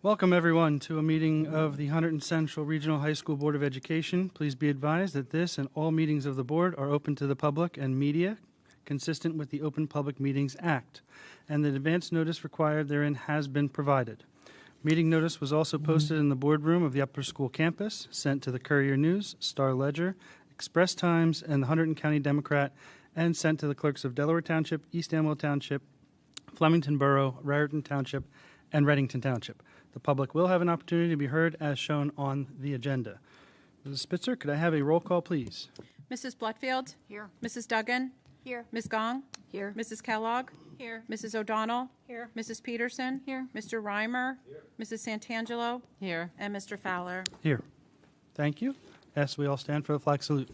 Welcome, everyone, to a meeting of the Hunterdon Central Regional High School Board of Education. Please be advised that this and all meetings of the board are open to the public and media, consistent with the Open Public Meetings Act, and the advance notice required therein has been provided. Meeting notice was also posted in the boardroom of the upper school campus, sent to the Courier News, Star Ledger, Express Times, and the Hunterdon County Democrat, and sent to the clerks of Delaware Township, East Amwell Township, Flemington Borough, Raritan Township, and Reddington Township. The public will have an opportunity to be heard as shown on the agenda. Mrs. Spitzer, could I have a roll call, please? Mrs. Blutfield? Here. Mrs. Duggan? Here. Ms. Gong? Here. Mrs. Kellogg? Here. Mrs. O'Donnell? Here. Mrs. Peterson? Here. Mr. Reimer? Here. Mrs. Santangelo? Here. And Mr. Fowler. Here. Thank you. Yes, we all stand for the flag salute.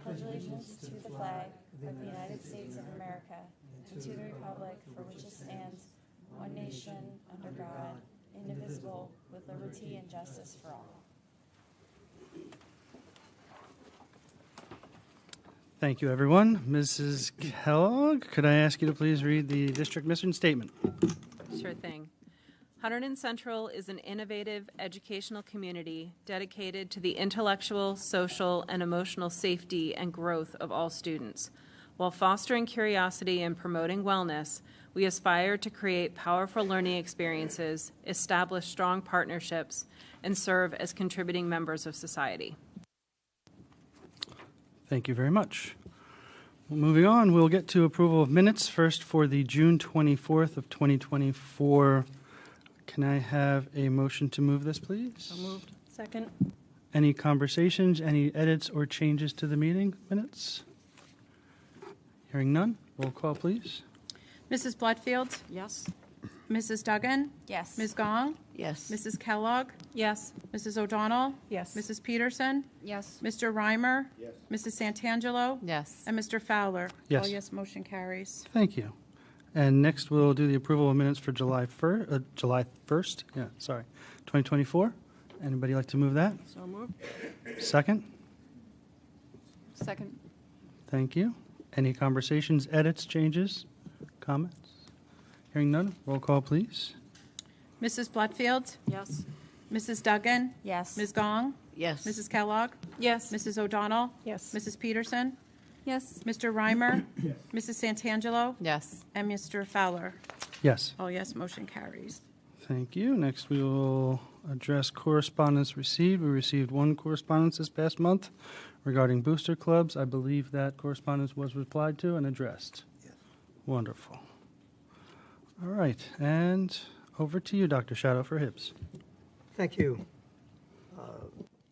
Pledge allegiance to the flag of the United States of America and to the republic for which it stands, one nation, under God, indivisible, with liberty and justice for all. Thank you, everyone. Mrs. Kellogg, could I ask you to please read the district mission statement? Sure thing. Hunterdon Central is an innovative educational community dedicated to the intellectual, social, and emotional safety and growth of all students. While fostering curiosity and promoting wellness, we aspire to create powerful learning experiences, establish strong partnerships, and serve as contributing members of society. Thank you very much. Well, moving on, we'll get to approval of minutes first for the June 24th of 2024. Can I have a motion to move this, please? So moved. Second. Any conversations, any edits or changes to the meeting minutes? Hearing none, roll call, please. Mrs. Blutfield? Yes. Mrs. Duggan? Yes. Ms. Gong? Yes. Mrs. Kellogg? Yes. Mrs. O'Donnell? Yes. Mrs. Peterson? Yes. Mr. Reimer? Yes. Mrs. Santangelo? Yes. And Mr. Fowler? Yes. All yes, motion carries. Thank you. And next, we'll do the approval of minutes for July 1st, 2024. Anybody like to move that? So moved. Second? Second. Thank you. Any conversations, edits, changes, comments? Hearing none, roll call, please. Mrs. Blutfield? Yes. Mrs. Duggan? Yes. Ms. Gong? Yes. Mrs. Kellogg? Yes. Mrs. O'Donnell? Yes. Mrs. Peterson? Yes. Mr. Reimer? Mrs. Santangelo? Yes. And Mr. Fowler? Yes. All yes, motion carries. Thank you. Next, we will address correspondence received. We received one correspondence this past month regarding booster clubs. I believe that correspondence was replied to and addressed. Yes. Wonderful. All right, and over to you, Dr. Shadow, for Hibbs. Thank you.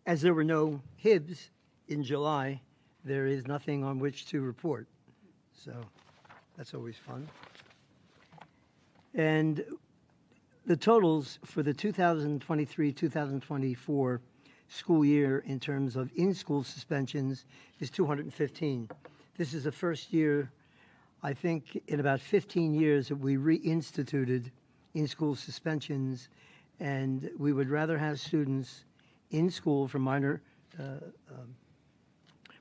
As there were no Hibbs in July, there is nothing on which to report. So that's always fun. And the totals for the 2023-2024 school year in terms of in-school suspensions is 215. This is the first year, I think, in about 15 years that we reinstituted in-school suspensions, and we would rather have students in school for minor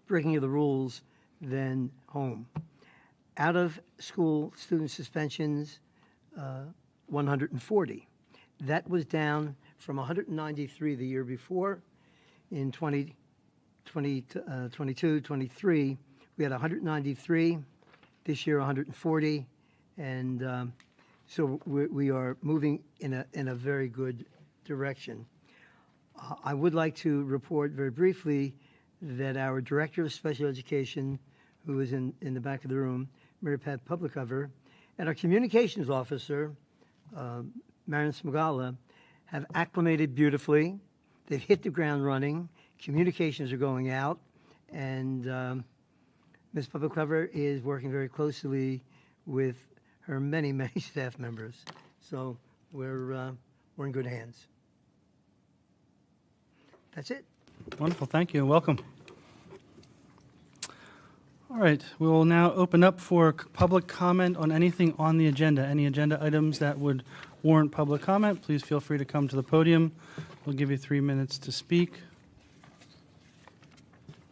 breaking of the rules than home. Out of school student suspensions, 140. That was down from 193 the year before. In 2022-23, we had 193. This year, 140, and so we are moving in a very good direction. I would like to report very briefly that our Director of Special Education, who is in the back of the room, Mary Pat Publicover, and our Communications Officer, Marion Smagala, have acclimated beautifully. They've hit the ground running. Communications are going out, and Ms. Publicover is working very closely with her many, many staff members. So we're in good hands. That's it. Wonderful, thank you, and welcome. All right, we will now open up for public comment on anything on the agenda. Any agenda items that would warrant public comment, please feel free to come to the podium. We'll give you 3 minutes to speak.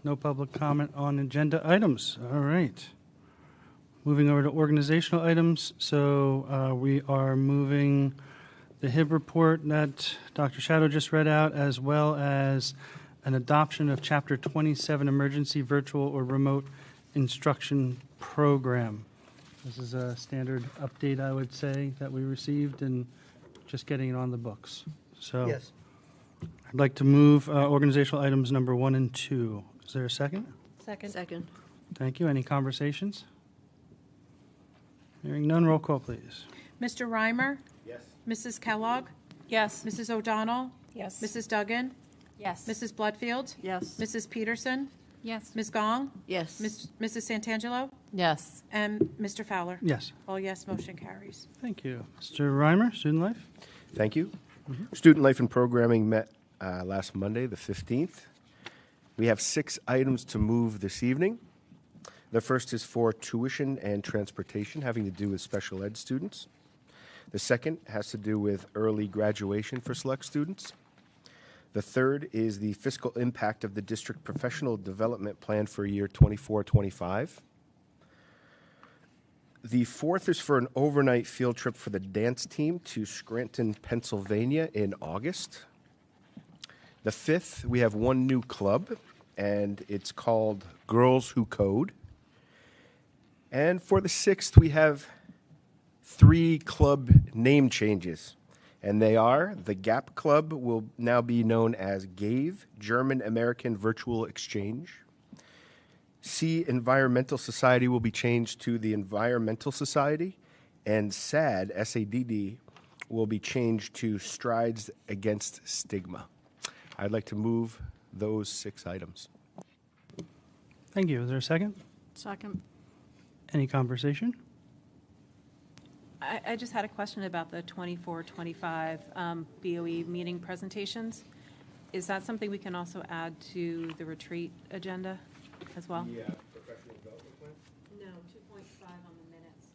No public comment on agenda items. All right. Moving over to organizational items, so we are moving the HIB report that Dr. Shadow just read out, as well as an adoption of Chapter 27 Emergency Virtual or Remote Instruction Program. This is a standard update, I would say, that we received and just getting it on the books. So Yes. I'd like to move organizational items number 1 and 2. Is there a second? Second. Thank you. Any conversations? Hearing none, roll call, please. Mr. Reimer? Yes. Mrs. Kellogg? Yes. Mrs. O'Donnell? Yes. Mrs. Duggan? Yes. Mrs. Bloodfield? Yes. Mrs. Peterson? Yes. Ms. Gong? Yes. Mrs. Santangelo? Yes. And Mr. Fowler? Yes. All yes, motion carries. Thank you. Mr. Reimer, Student Life? Thank you. Student Life and Programming met last Monday, the 15th. We have 6 items to move this evening. The first is for tuition and transportation, having to do with special ed students. The second has to do with early graduation for select students. The third is the fiscal impact of the district professional development plan for year 24-25. The fourth is for an overnight field trip for the dance team to Scranton, Pennsylvania in August. The fifth, we have one new club, and it's called Girls Who Code. And for the sixth, we have 3 club name changes. And they are, the GAP Club will now be known as GAVE, German American Virtual Exchange. C, Environmental Society will be changed to the Environmental Society. And SAD, S-A-D-D, will be changed to Strides Against Stigma. I'd like to move those 6 items. Thank you. Is there a second? Second. Any conversation? I just had a question about the 24-25 BOE meeting presentations. Is that something we can also add to the retreat agenda as well? The professional development plan? No, 2.5 on the minutes.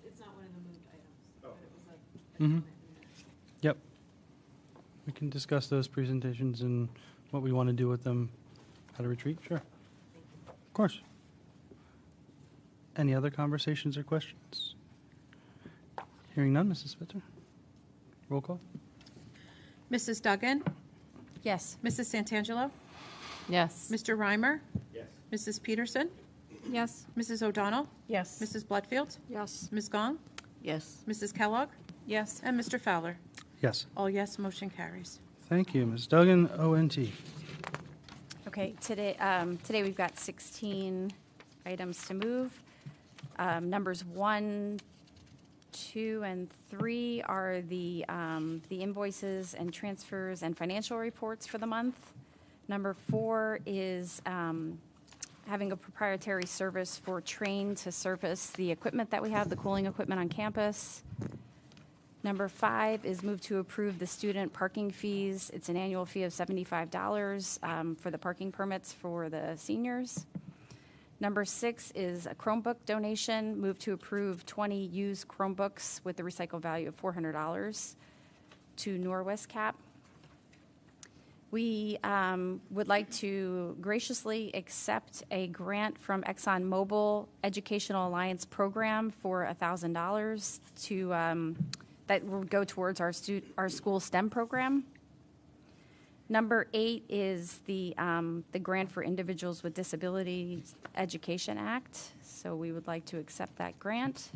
It's not one of the moved items, but it was a Mhm. comment in the minutes. Yep. We can discuss those presentations and what we want to do with them at a retreat. Sure. Of course. Any other conversations or questions? Hearing none, Mrs. Spitzer. Roll call. Mrs. Duggan? Yes. Mrs. Santangelo? Yes. Mr. Reimer? Yes. Mrs. Peterson? Yes. Mrs. O'Donnell? Yes. Mrs. Bloodfield? Yes. Ms. Gong? Yes. Mrs. Kellogg? Yes. And Mr. Fowler? Yes. All yes, motion carries. Thank you. Ms. Duggan, ONT. Okay, today we've got 16 items to move. Numbers 1, 2, and 3 are the invoices and transfers and financial reports for the month. Number 4 is having a proprietary service for Train to service the equipment that we have, the cooling equipment on campus. Number 5 is move to approve the student parking fees. It's an annual fee of $75 for the parking permits for the seniors. Number 6 is a Chromebook donation. Move to approve 20 used Chromebooks with the recycle value of $400 to Norwest Cap. We would like to graciously accept a grant from ExxonMobil Educational Alliance Program for $1,000 to that will go towards our school STEM program. Number 8 is the Grant for Individuals with Disabilities Education Act, so we would like to accept that grant.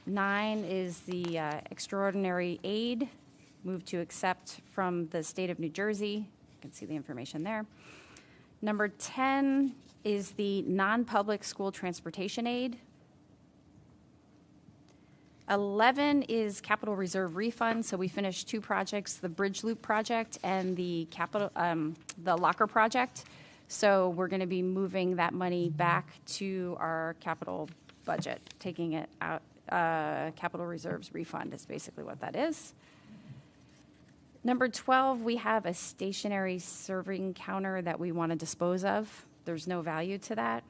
9 is the extraordinary aid, move to accept from the state of New Jersey. You can see the information there. Number 10 is the non-public school transportation aid. 11 is capital reserve refund. So we finished 2 projects, the Bridge Loop project and the locker project. So we're going to be moving that money back to our capital budget, taking it out. Capital reserves refund is basically what that is. Number 12, we have a stationary serving counter that we want to dispose of. There's no value to that.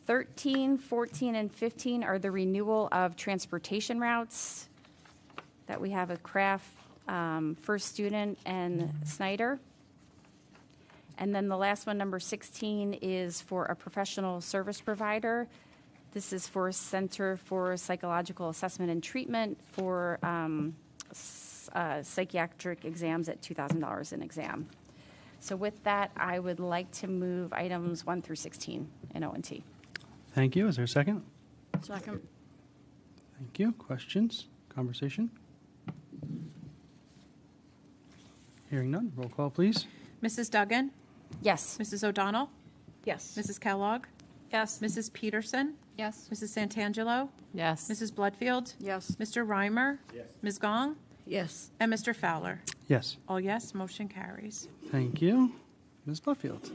13, 14, and 15 are the renewal of transportation routes that we have with Craft, First Student, and Snyder. And then the last one, number 16, is for a professional service provider. This is for Center for Psychological Assessment and Treatment for psychiatric exams at $2,000 an exam. So with that, I would like to move items 1 through 16 in O&T. Thank you. Is there a second? Second. Thank you. Questions? Conversation? Hearing none. Roll call, please. Mrs. Duggan? Yes. Mrs. O'Donnell? Yes. Mrs. Kellogg? Yes. Mrs. Peterson? Yes. Mrs. Santangelo? Yes. Mrs. Bloodfield? Yes. Mr. Reimer? Yes. Ms. Gong? Yes. And Mr. Fowler? Yes. All yes, motion carries. Thank you. Ms. Buffield.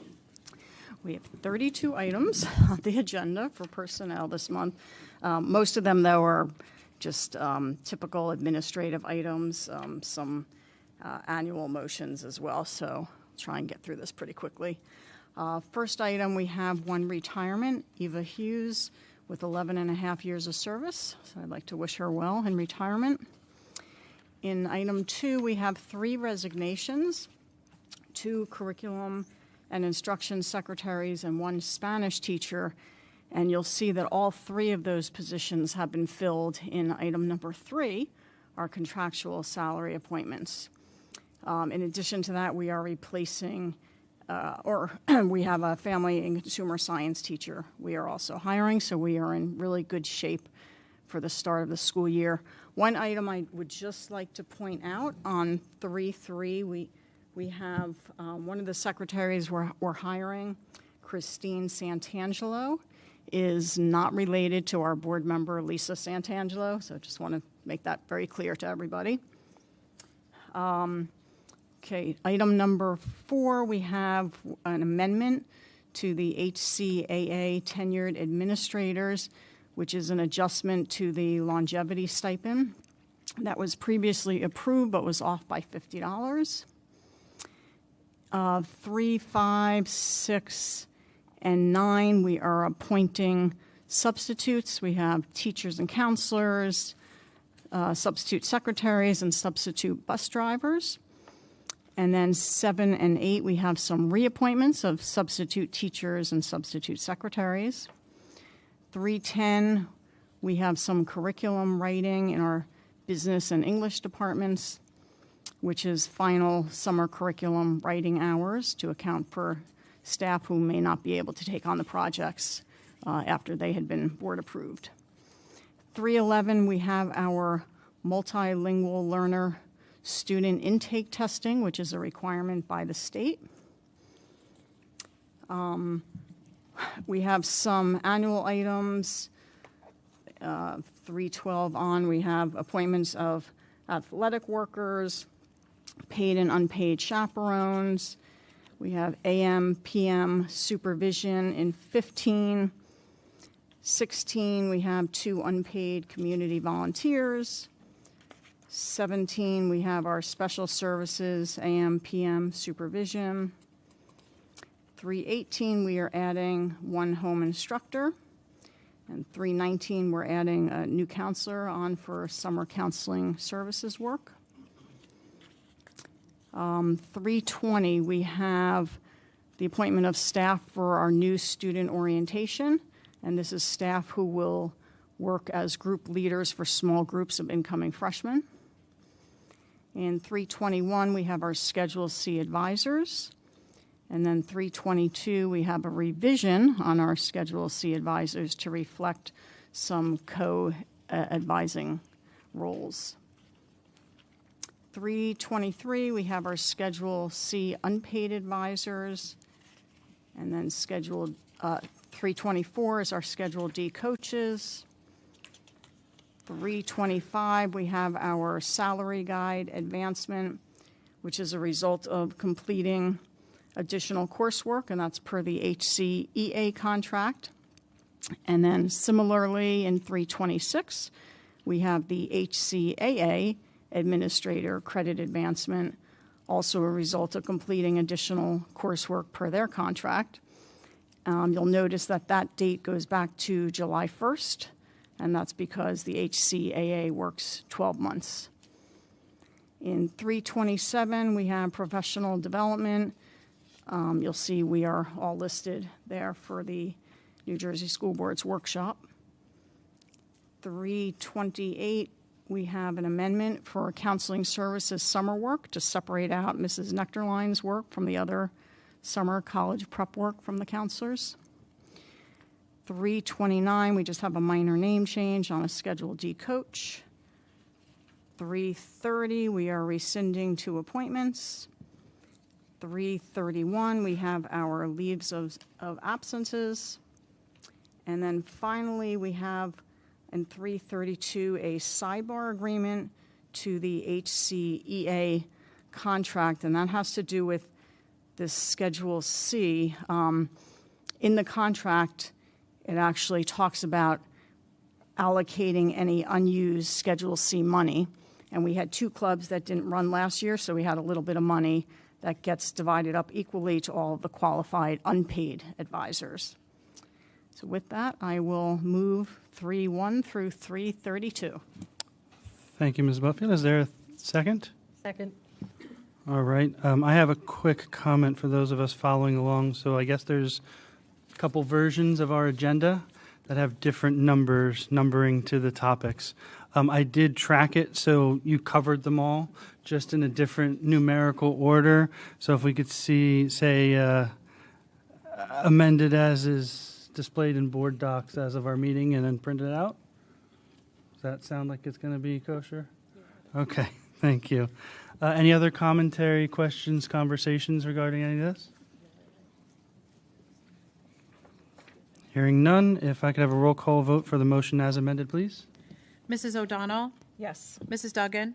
We have 32 items on the agenda for personnel this month. Most of them, though, are just typical administrative items, some annual motions as well, so I'll try and get through this pretty quickly. First item, we have one retirement, Eva Hughes, with 11 and a half years of service, so I'd like to wish her well in retirement. In item 2, we have 3 resignations, 2 curriculum and instruction secretaries and 1 Spanish teacher, and you'll see that all 3 of those positions have been filled in item number 3, our contractual salary appointments. In addition to that, we are replacing, we have a family and consumer science teacher we are also hiring, so we are in really good shape for the start of the school year. One item I would just like to point out on 3.3, we have one of the secretaries we're hiring, Christine Santangelo, is not related to our board member, Lisa Santangelo, so just want to make that very clear to everybody. Okay, item number 4, we have an amendment to the HCAA tenured administrators, which is an adjustment to the longevity stipend that was previously approved but was off by $50. 3, 5, 6, and 9, we are appointing substitutes. We have teachers and counselors, substitute secretaries, and substitute bus drivers. And then 7 and 8, we have some reappointments of substitute teachers and substitute secretaries. 310, we have some curriculum writing in our business and English departments, which is final summer curriculum writing hours to account for staff who may not be able to take on the projects after they had been board approved. 311, we have our multilingual learner student intake testing, which is a requirement by the state. We have some annual items. 312 on, we have appointments of athletic workers, paid and unpaid chaperones. We have AM, PM supervision in 15. 16, we have 2 unpaid community volunteers. 17, we have our special services, AM, PM supervision. 318, we are adding 1 home instructor. And 319, we're adding a new counselor on for summer counseling services work. 320, we have the appointment of staff for our new student orientation. And this is staff who will work as group leaders for small groups of incoming freshmen. In 321, we have our Schedule C advisors. And then 322, we have a revision on our Schedule C advisors to reflect some co-advising roles. 323, we have our Schedule C unpaid advisors. And then 324 is our Schedule D coaches. 325, we have our salary guide advancement, which is a result of completing additional coursework, and that's per the HCEA contract. And then similarly in 326, we have the HCAA administrator credit advancement, also a result of completing additional coursework per their contract. You'll notice that that date goes back to July 1st, and that's because the HCAA works 12 months. In 327, we have professional development. You'll see we are all listed there for the New Jersey School Board's workshop. 328, we have an amendment for counseling services summer work to separate out Mrs. Nectarline's work from the other summer college prep work from the counselors. 329, we just have a minor name change on a Schedule D coach. 330, we are rescinding 2 appointments. 331, we have our leaves of absences. And then finally, we have in 332 a sidebar agreement to the HCEA contract, and that has to do with this Schedule C. In the contract, it actually talks about allocating any unused Schedule C money. And we had 2 clubs that didn't run last year, so we had a little bit of money that gets divided up equally to all of the qualified unpaid advisors. So with that, I will move 3-1 through 332. Thank you, Ms. Butfield. Is there a second? Second. All right. I have a quick comment for those of us following along. So I guess there's a couple versions of our agenda that have different numbering to the topics. I did track it, so you covered them all, just in a different numerical order. So if we could see, say, amended as is displayed in board docs as of our meeting and then printed out? Does that sound like it's going to be kosher? Okay, thank you. Any other commentary, questions, conversations regarding any of this? Hearing none, if I could have a roll call vote for the motion as amended, please. Mrs. O'Donnell, Yes. Mrs. Duggan,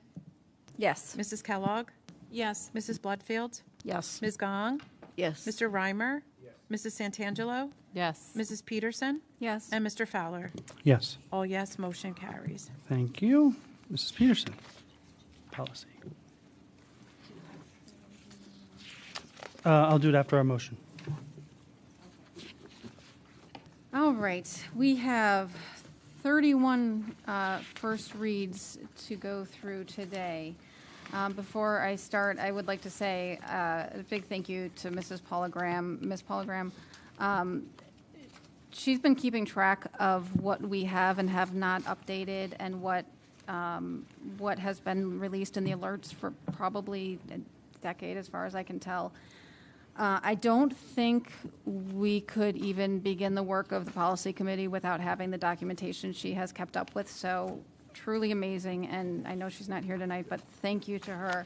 Yes. Mrs. Kellogg, Yes. Mrs. Bloodfield, Yes. Ms. Gong, Yes. Mr. Reimer, Mrs. Santangelo, Yes. Mrs. Peterson, Yes. and Mr. Fowler. Yes, All yes, motion carries. thank you. Mrs. Peterson, policy. I'll do it after our motion. All right, we have 31 first reads to go through today. Before I start, I would like to say a big thank you to Mrs. Paula Graham. Ms. Paula Graham, she's been keeping track of what we have and have not updated and what has been released in the alerts for probably a decade, as far as I can tell. I don't think we could even begin the work of the policy committee without having the documentation she has kept up with. So truly amazing. And I know she's not here tonight, but thank you to her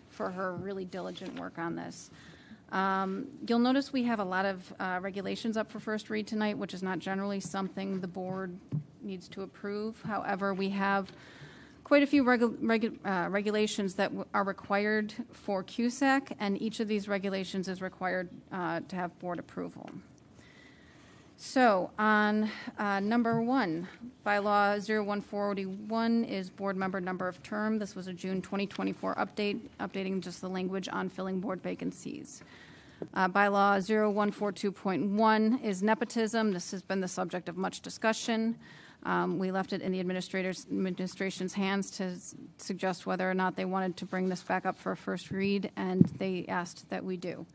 for her really diligent work on this. You'll notice we have a lot of regulations up for first read tonight, which is not generally something the board needs to approve. However, we have quite a few regulations that are required for CUSAC, and each of these regulations is required to have board approval. So on number 1, bylaw 01441 is board member number of term. This was a June 2024 update, updating just the language on filling board vacancies. Bylaw 0142.1 is nepotism. This has been the subject of much discussion. We left it in the administration's hands to suggest whether or not they wanted to bring this back up for a first read, and they asked that we do.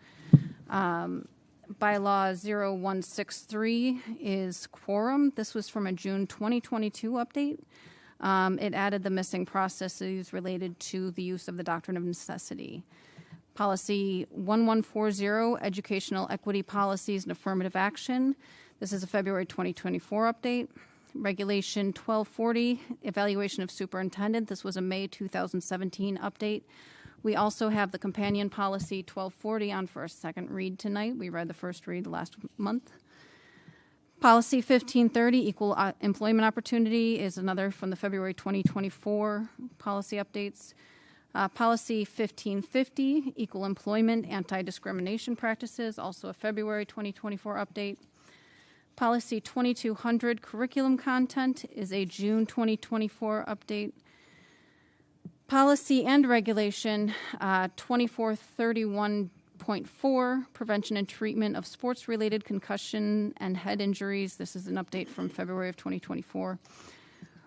Bylaw 0163 is quorum. This was from a June 2022 update. It added the missing processes related to the use of the doctrine of necessity. Policy 1140, educational equity policies and affirmative action. This is a February 2024 update. Regulation 1240, evaluation of superintendent. This was a May 2017 update. We also have the companion policy 1240 on for a second read tonight. We read the first read last month. Policy 1530, equal employment opportunity, is another from the February 2024 policy updates. Policy 1550, equal employment, anti-discrimination practices, also a February 2024 update. Policy 2200, curriculum content, is a June 2024 update. Policy and regulation 2431.4, prevention and treatment of sports-related concussion and head injuries. This is an update from February of 2024.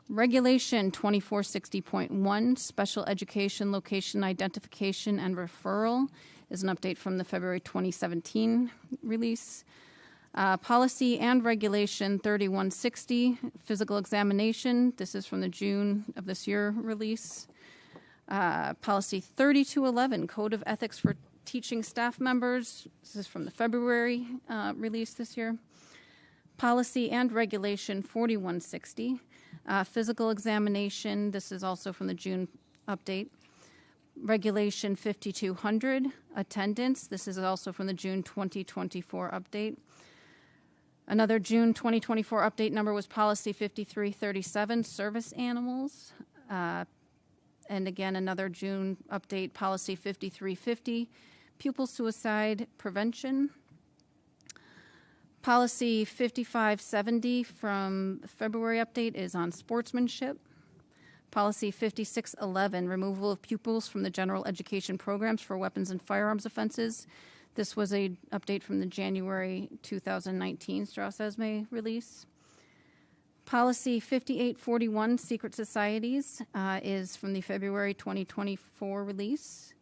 Regulation 2460.1, special education location identification and referral, is an update from the February 2017 release. Policy and Regulation 3160, physical examination. This is from the June of this year release. Policy 3211, Code of Ethics for Teaching Staff Members. This is from the February release this year. Policy and Regulation 4160, physical examination. This is also from the June update. Regulation 5200, attendance. This is also from the June 2024 update. Another June 2024 update number was Policy 5337, service animals. And again, another June update, Policy 5350, pupil suicide prevention. Policy 5570 from the February update is on sportsmanship. Policy 5611, removal of pupils from the general education programs for weapons and firearms offenses. This was an update from the January 2019 Strauss-Esme release. Policy 5841, secret societies, is from the February 2024 release.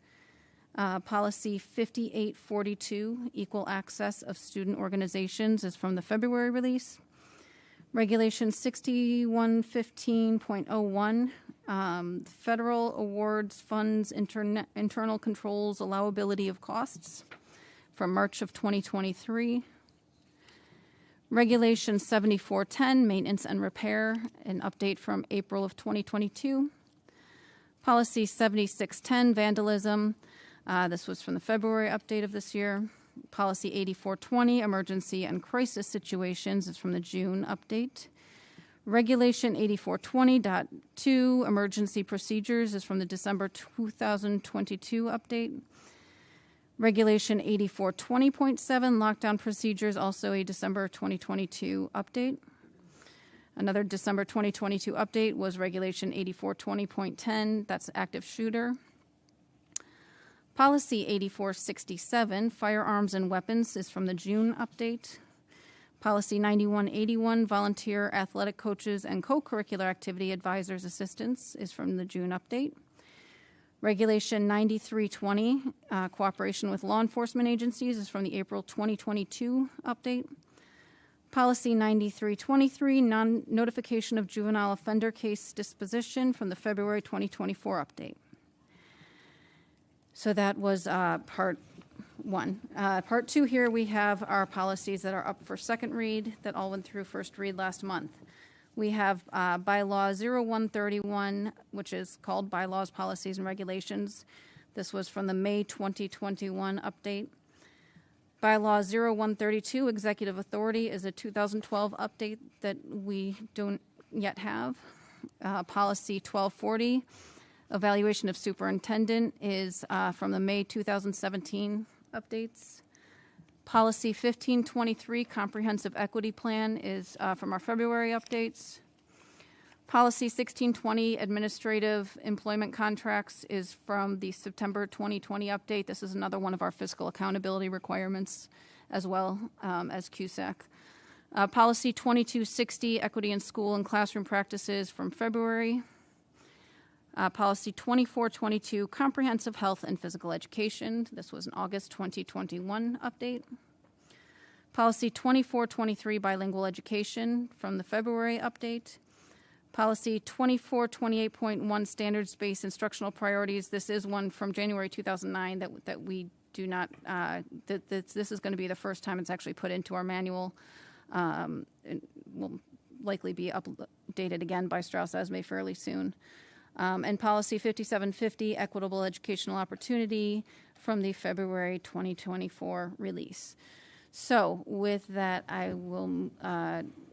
Policy 5842, equal access of student organizations, is from the February release. Regulation 6115.01, federal awards, funds, internal controls, allowability of costs, from March of 2023. Regulation 7410, maintenance and repair, an update from April of 2022. Policy 7610, vandalism. This was from the February update of this year. Policy 8420, emergency and crisis situations, is from the June update. Regulation 8420.2, emergency procedures, is from the December 2022 update. Regulation 8420.7, lockdown procedures, also a December 2022 update. Another December 2022 update was Regulation 8420.10, that's active shooter. Policy 8467, firearms and weapons, is from the June update. Policy 9181, volunteer athletic coaches and co-curricular activity advisors assistants, is from the June update. Regulation 9320, cooperation with law enforcement agencies, is from the April 2022 update. Policy 9323, non-notification of juvenile offender case disposition, from the February 2024 update. So that was part one. Part two, here we have our policies that are up for second read that all went through first read last month. We have bylaw 0131, which is called Bylaws, Policies, and Regulations. This was from the May 2021 update. Bylaw 0132, Executive Authority, is a 2012 update that we don't yet have. Policy 1240, Evaluation of Superintendent, is from the May 2017 updates. Policy 1523, Comprehensive Equity Plan, is from our February updates. Policy 1620, Administrative Employment Contracts, is from the September 2020 update. This is another one of our fiscal accountability requirements, as well as CUSAC. Policy 2260, Equity in School and Classroom Practices, from February. Policy 2422, Comprehensive Health and Physical Education. This was an August 2021 update. Policy 2423, Bilingual Education, from the February update. Policy 2428.1, Standards-Based Instructional Priorities. This is one from January 2009 that we do not, this is going to be the first time it's actually put into our manual. It will likely be updated again by Strauss-Esme fairly soon. And Policy 5750, Equitable Educational Opportunity, from the February 2024 release. So with that, I will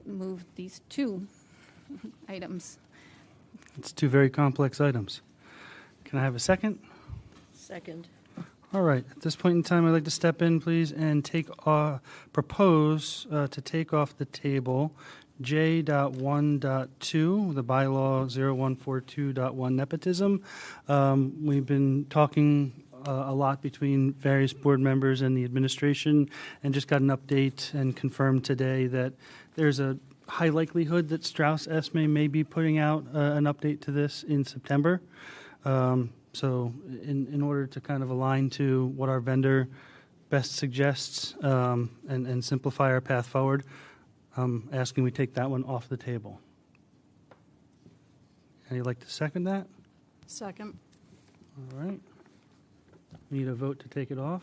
move these two items. It's two very complex items. Can I have a second? Second. All right. At this point in time, I'd like to step in, please, and propose to take off the table J.1.2, the bylaw 0142.1 nepotism. We've been talking a lot between various board members and the administration, and just got an update and confirmed today that there's a high likelihood that Strauss-Esme may be putting out an update to this in September. So in order to kind of align to what our vendor best suggests and simplify our path forward, I'm asking we take that one off the table. Anyone like to second that? Second. All right. We need a vote to take it off.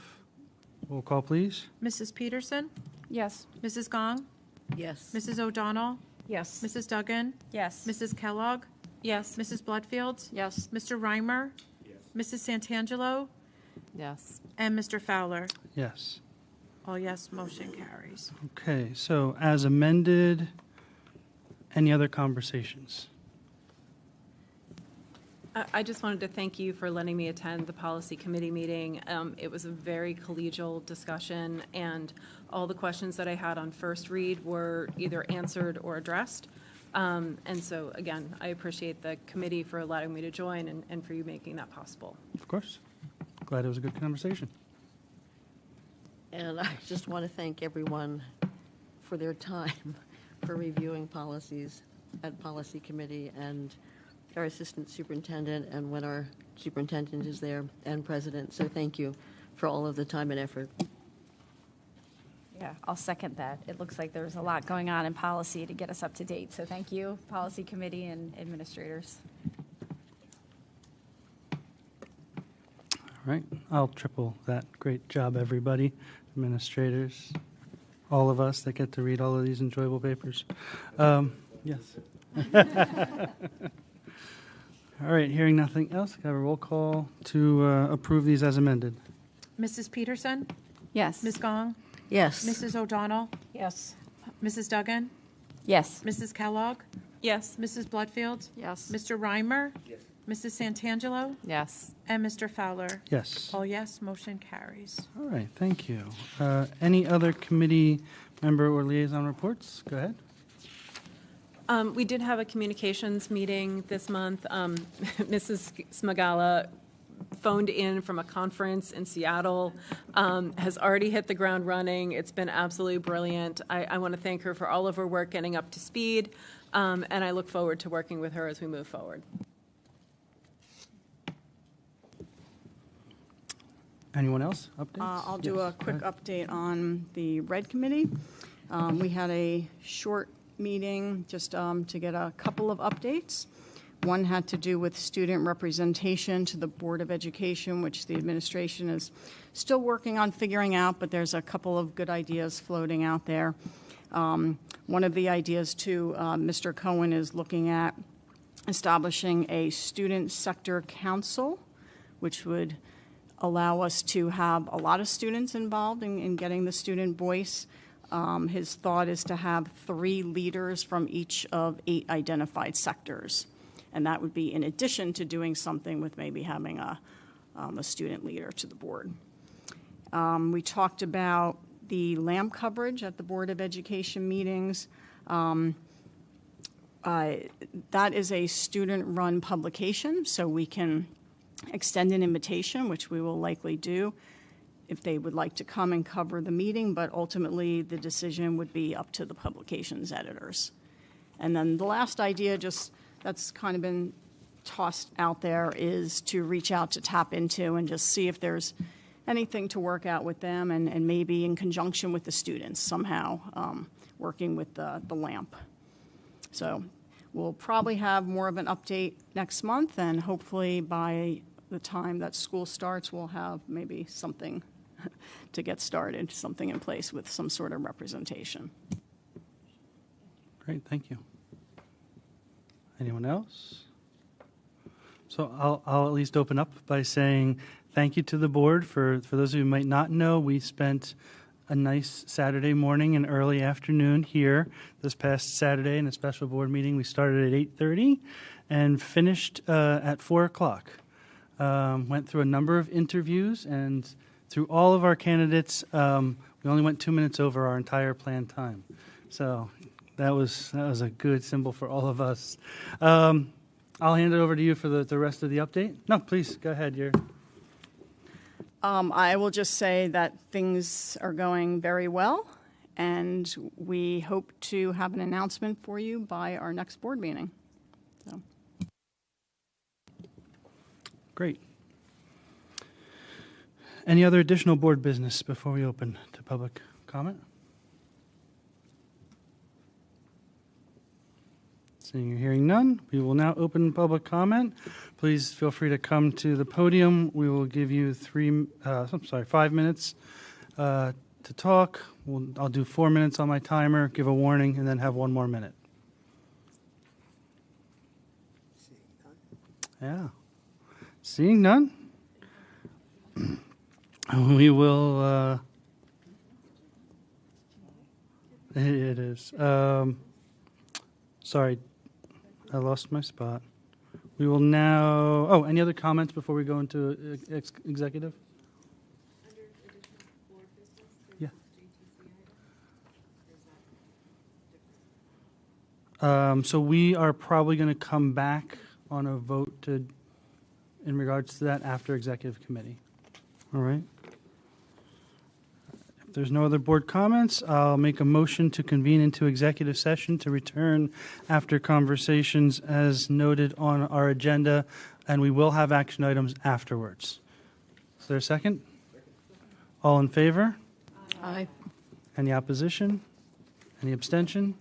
Roll call, please. Mrs. Peterson? Yes. Mrs. Gong? Yes. Mrs. O'Donnell? Yes. Mrs. Duggan? Yes. Mrs. Kellogg? Yes. Mrs. Bloodfield? Yes. Mr. Reimer? Mrs. Santangelo? Yes. And Mr. Fowler? Yes. All yes, motion carries. Okay, so as amended, any other conversations? I just wanted to thank you for letting me attend the policy committee meeting. It was a very collegial discussion, and all the questions that I had on first read were either answered or addressed. And so, again, I appreciate the committee for allowing me to join and for you making that possible. Of course. Glad it was a good conversation. And I just want to thank everyone for their time for reviewing policies at policy committee, and our assistant superintendent, and when our superintendent is there, and president. So thank you for all of the time and effort. Yeah, I'll second that. It looks like there's a lot going on in policy to get us up to date. So thank you, policy committee and administrators. All right, I'll triple that. Great job, everybody, administrators, all of us that get to read all of these enjoyable papers. Yes. All right, hearing nothing else, can I have a roll call to approve these as amended? Mrs. Peterson? Yes. Ms. Gong? Yes. Mrs. O'Donnell? Yes. Mrs. Duggan? Yes. Mrs. Kellogg? Yes. Mrs. Bloodfield? Yes. Mr. Reimer? Mrs. Santangelo? Yes. And Mr. Fowler? Yes. All yes, motion carries. All right, thank you. Any other committee member or liaison reports? Go ahead. We did have a communications meeting this month. Mrs. Smagala phoned in from a conference in Seattle, has already hit the ground running. It's been absolutely brilliant. I want to thank her for all of her work getting up to speed, and I look forward to working with her as we move forward. Anyone else? Updates? I'll do Yes, a go quick ahead. update on the Red Committee. We had a short meeting just to get a couple of updates. One had to do with student representation to the Board of Education, which the administration is still working on figuring out, but there's a couple of good ideas floating out there. One of the ideas, too, Mr. Cohen is looking at establishing a student sector council, which would allow us to have a lot of students involved in getting the student voice. His thought is to have 3 leaders from each of 8 identified sectors. And that would be in addition to doing something with maybe having a student leader to the board. We talked about the LAMP coverage at the Board of Education meetings. That is a student-run publication, so we can extend an invitation, which we will likely do, if they would like to come and cover the meeting, but ultimately the decision would be up to the publications editors. And then the last idea, just that's kind of been tossed out there, is to reach out to Tap Into and just see if there's anything to work out with them, and maybe in conjunction with the students somehow, working with the LAMP. So we'll probably have more of an update next month, and hopefully by the time that school starts, we'll have maybe something to get started, something in place with some sort of representation. Great, thank you. Anyone else? So I'll at least open up by saying thank you to the board. For those of you who might not know, we spent a nice Saturday morning and early afternoon here this past Saturday in a special board meeting. We started at 8:30 and finished at 4 o'clock. Went through a number of interviews, and through all of our candidates, we only went 2 minutes over our entire planned time. So that was a good symbol for all of us. I'll hand it over to you for the rest of the update. No, please, go ahead. I will just say that things are going very well, and we hope to have an announcement for you by our next board meeting. So. Great. Any other additional board business before we open to public comment? Seeing or hearing none, we will now open public comment. Please feel free to come to the podium. We will give you 5 minutes to talk. I'll do 4 minutes on my timer, give a warning, and then have 1 more minute. Yeah. Seeing none? We will, it is. Sorry, I lost my spot. We will now, any other comments before we go into executive? Yeah. So we are probably going to come back on a vote in regards to that after executive committee. All right. If there's no other board comments, I'll make a motion to convene into executive session to return after conversations as noted on our agenda, and we will have action items afterwards. Is there a second? All in favor? Aye. Any opposition? Any abstention?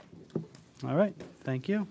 All right. Thank you.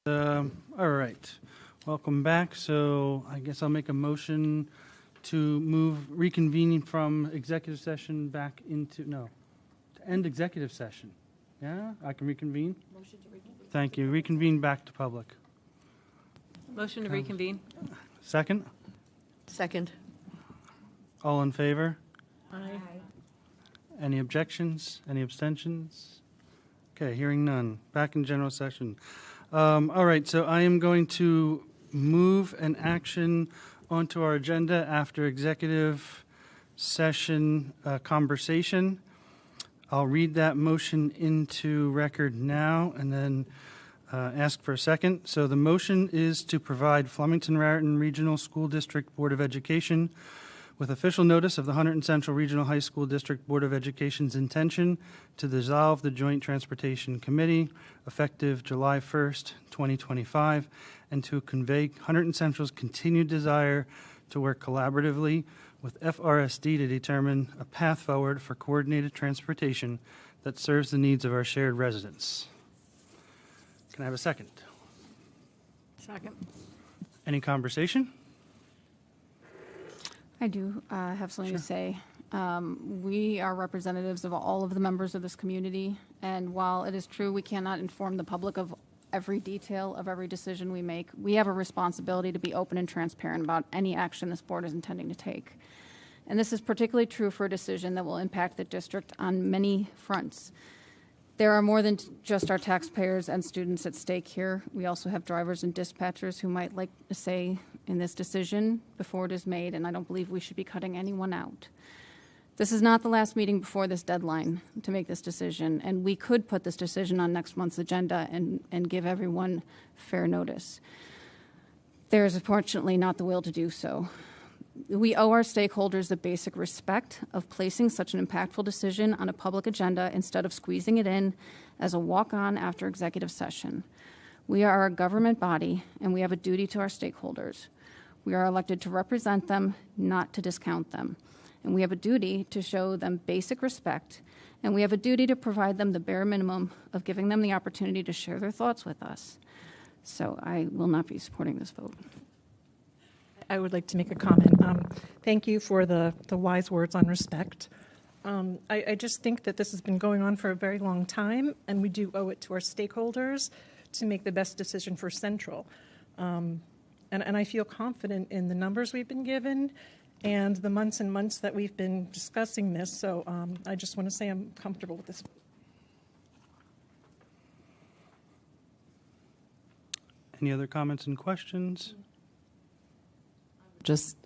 All right, welcome back. So I guess I'll make a motion to move reconvening from executive session back into, to end executive session. Yeah, I can reconvene? Motion to reconvene. Thank you. Reconvene back to public. Motion to reconvene. Second? Second. All in favor? Aye. Any objections? Any abstentions? Okay, hearing none. Back in general session. All right, so I am going to move an action onto our agenda after executive session conversation. I'll read that motion into record now and then ask for a second. So the motion is to provide Flemington-Raritan Regional School District Board of Education with official notice of the Hunterdon Central Regional High School District Board of Education's intention to dissolve the Joint Transportation Committee effective July 1st, 2025, and to convey Hunterdon Central's continued desire to work collaboratively with FRSD to determine a path forward for coordinated transportation that serves the needs of our shared residents. Can I have a second? Second. Any conversation? I do have something to say. We are representatives of all of the members of this community, and while it is true we cannot inform the public of every detail of every decision we make, we have a responsibility to be open and transparent about any action this board is intending to take. And this is particularly true for a decision that will impact the district on many fronts. There are more than just our taxpayers and students at stake here. We also have drivers and dispatchers who might like to say in this decision before it is made, and I don't believe we should be cutting anyone out. This is not the last meeting before this deadline to make this decision, and we could put this decision on next month's agenda and give everyone fair notice. There is unfortunately not the will to do so. We owe our stakeholders the basic respect of placing such an impactful decision on a public agenda instead of squeezing it in as a walk-on after executive session. We are a government body, and we have a duty to our stakeholders. We are elected to represent them, not to discount them. And we have a duty to show them basic respect, and we have a duty to provide them the bare minimum of giving them the opportunity to share their thoughts with us. So I will not be supporting this vote. I would like to make a comment. Thank you for the wise words on respect. I just think that this has been going on for a very long time, and we do owe it to our stakeholders to make the best decision for Central. And I feel confident in the numbers we've been given and the months and months that we've been discussing this. So I just want to say I'm comfortable with this. Any other comments and questions?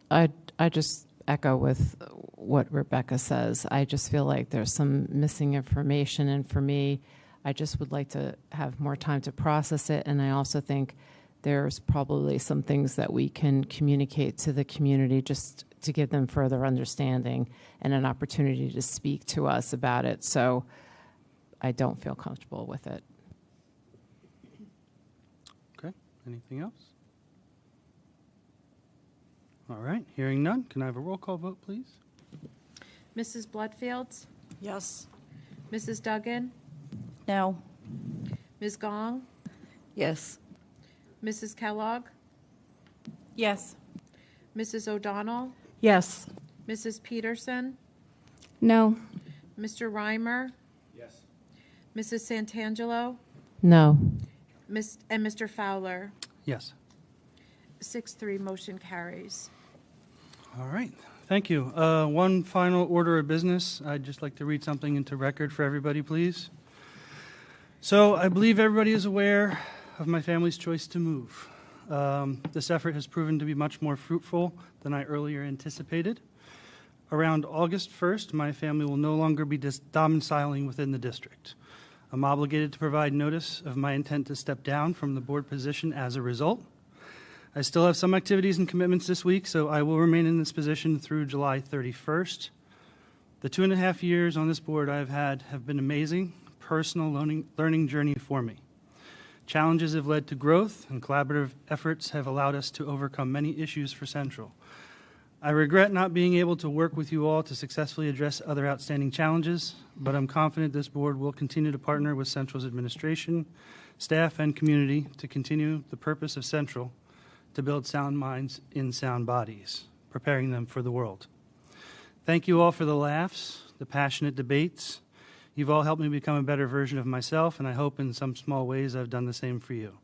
I just echo with what Rebecca says. I just feel like there's some missing information, and for me, I just would like to have more time to process it, and I also think there's probably some things that we can communicate to the community just to give them further understanding and an opportunity to speak to us about it. So I don't feel comfortable with it. Okay, anything else? All right, hearing none, can I have a roll call vote, please? Mrs. Bloodfield? Yes. Mrs. Duggan? No. Ms. Gong? Yes. Mrs. Kellogg? Yes. Mrs. O'Donnell? Yes. Mrs. Peterson? No. Mr. Reimer? Yes. Mrs. Santangelo? No. And Mr. Fowler? Yes. 6-3, motion carries. All right, thank you. One final order of business. I'd just like to read something into record for everybody, please. So I believe everybody is aware of my family's choice to move. This effort has proven to be much more fruitful than I earlier anticipated. Around August 1st, my family will no longer be domiciling within the district. I'm obligated to provide notice of my intent to step down from the board position as a result. I still have some activities and commitments this week, so I will remain in this position through July 31st. The 2.5 years on this board I've had have been amazing, personal learning journey for me. Challenges have led to growth, and collaborative efforts have allowed us to overcome many issues for Central. I regret not being able to work with you all to successfully address other outstanding challenges, but I'm confident this board will continue to partner with Central's administration, staff, and community to continue the purpose of Central to build sound minds in sound bodies, preparing them for the world. Thank you all for the laughs, the passionate debates. You've all helped me become a better version of myself, and I hope in some small ways I've done the same for you.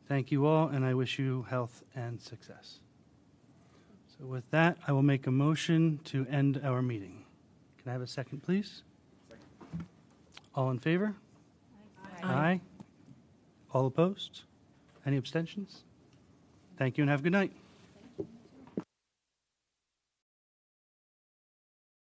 Thank you all, and I wish you health and success. So with that, I will make a motion to end our meeting. Can I have a second, please? Second. All in favor? Aye. All opposed? Any abstentions? Thank you and have a good night.